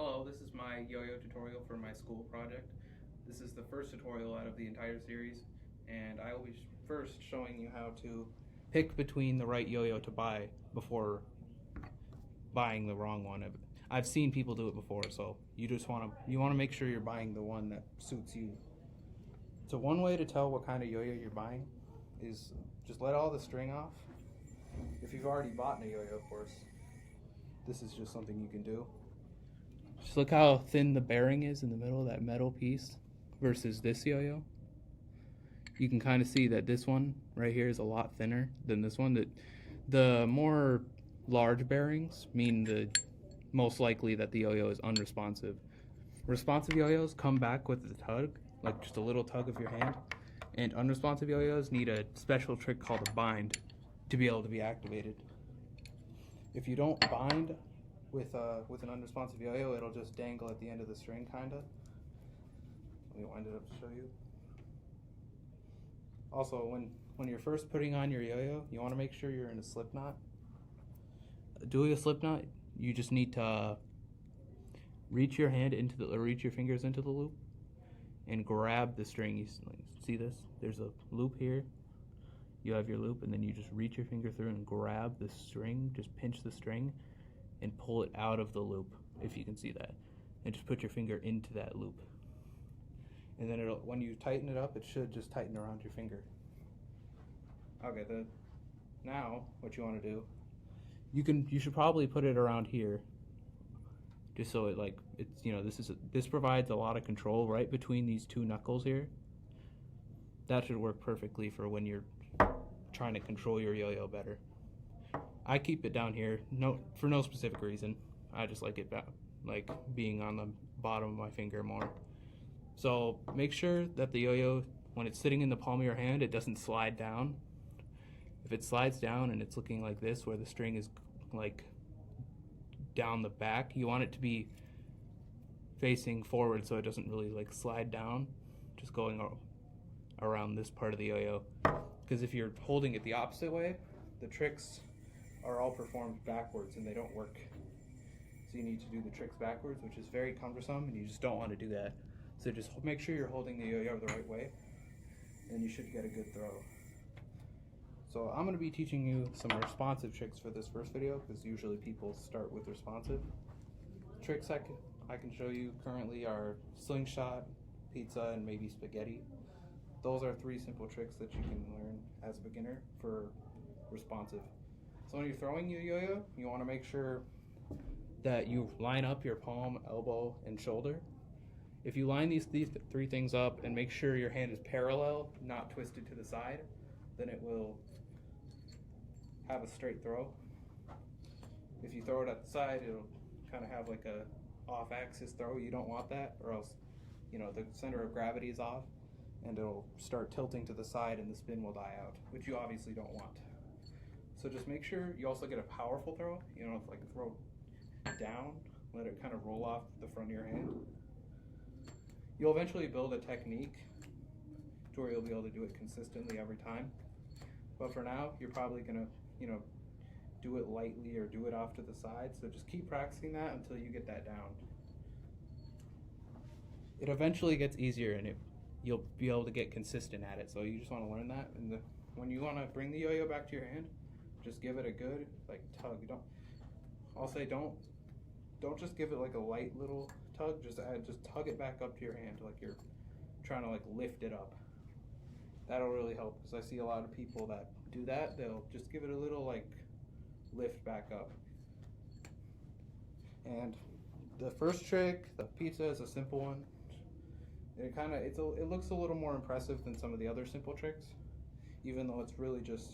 Hello, this is my yo-yo tutorial for my school project. This is the first tutorial out of the entire series, and I will be first showing you how to pick between the right yo-yo to buy before buying the wrong one. I've seen people do it before, so you want to make sure you're buying the one that suits you. So one way to tell what kind of yo-yo you're buying is just let all the string off. If you've already bought a yo-yo, of course, this is just something you can do. Just look how thin the bearing is in the middle of that metal piece versus this yo-yo. You can kind of see that this one right here is a lot thinner than this one. The more large bearings mean the most likely that the yo-yo is unresponsive. Responsive yo-yos come back with a tug, like just a little tug of your hand, and unresponsive yo-yos need a special trick called a bind to be able to be activated. If you don't bind with an unresponsive yo-yo, it'll just dangle at the end of the string, kinda. Let me wind it up to show you. Also, when you're first putting on your yo-yo, you want to make sure you're in a slip knot. Doing a slip knot, you just need to reach your fingers into the loop and grab the string. You see this? There's a loop here. You have your loop, and then you just reach your finger through and grab the string. Just pinch the string and pull it out of the loop, if you can see that, and just put your finger into that loop, and then when you tighten it up, it should just tighten around your finger. Okay, now what you want to do, you should probably put it around here, just so this provides a lot of control right between these two knuckles here. That should work perfectly for when you're trying to control your yo-yo better. I keep it down here, for no specific reason. I just like it being on the bottom of my finger more. So make sure that the yo-yo, when it's sitting in the palm of your hand, it doesn't slide down. If it slides down and it's looking like this, where the string is like down the back, you want it to be facing forward so it doesn't really like slide down, just going around this part of the yo-yo. Because if you're holding it the opposite way, the tricks are all performed backwards and they don't work. So you need to do the tricks backwards, which is very cumbersome, and you just don't want to do that. So just make sure you're holding the yo-yo the right way, and you should get a good throw. So I'm going to be teaching you some responsive tricks for this first video, because usually people start with responsive. Tricks I can show you currently are slingshot, pizza, and maybe spaghetti. Those are 3 simple tricks that you can learn as a beginner for responsive. So when you're throwing your yo-yo, you want to make sure that you line up your palm, elbow, and shoulder. If you line these 3 things up and make sure your hand is parallel, not twisted to the side, then it will have a straight throw. If you throw it at the side, it'll kind of have like a off-axis throw. You don't want that, or else the center of gravity is off and it'll start tilting to the side and the spin will die out, which you obviously don't want. So just make sure you also get a powerful throw. Throw down, let it kind of roll off the front of your hand. You'll eventually build a technique to where you'll be able to do it consistently every time. But for now, you're probably gonna, do it lightly or do it off to the side. So just keep practicing that until you get that down. It eventually gets easier, and you'll be able to get consistent at it. So you just want to learn that. And when you want to bring the yo-yo back to your hand, just give it a good tug. Don't just give it like a light little tug. Just tug it back up to your hand, like you're trying to lift it up. That'll really help, because I see a lot of people that do that. They'll just give it a little lift back up. And the first trick, the pizza, is a simple one. It looks a little more impressive than some of the other simple tricks, even though it's really just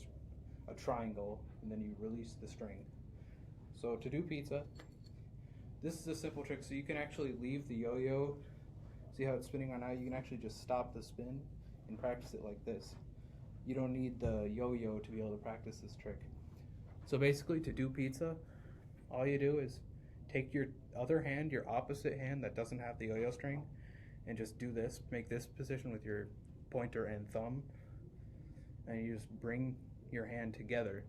a triangle and then you release the string. So to do pizza, this is a simple trick. So you can actually leave the yo-yo. See how it's spinning right now? You can actually just stop the spin and practice it like this. You don't need the yo-yo to be able to practice this trick. So basically, to do pizza, all you do is take your other hand, your opposite hand that doesn't have the yo-yo string, and just do this. Make this position with your pointer and thumb, and you just bring your hand together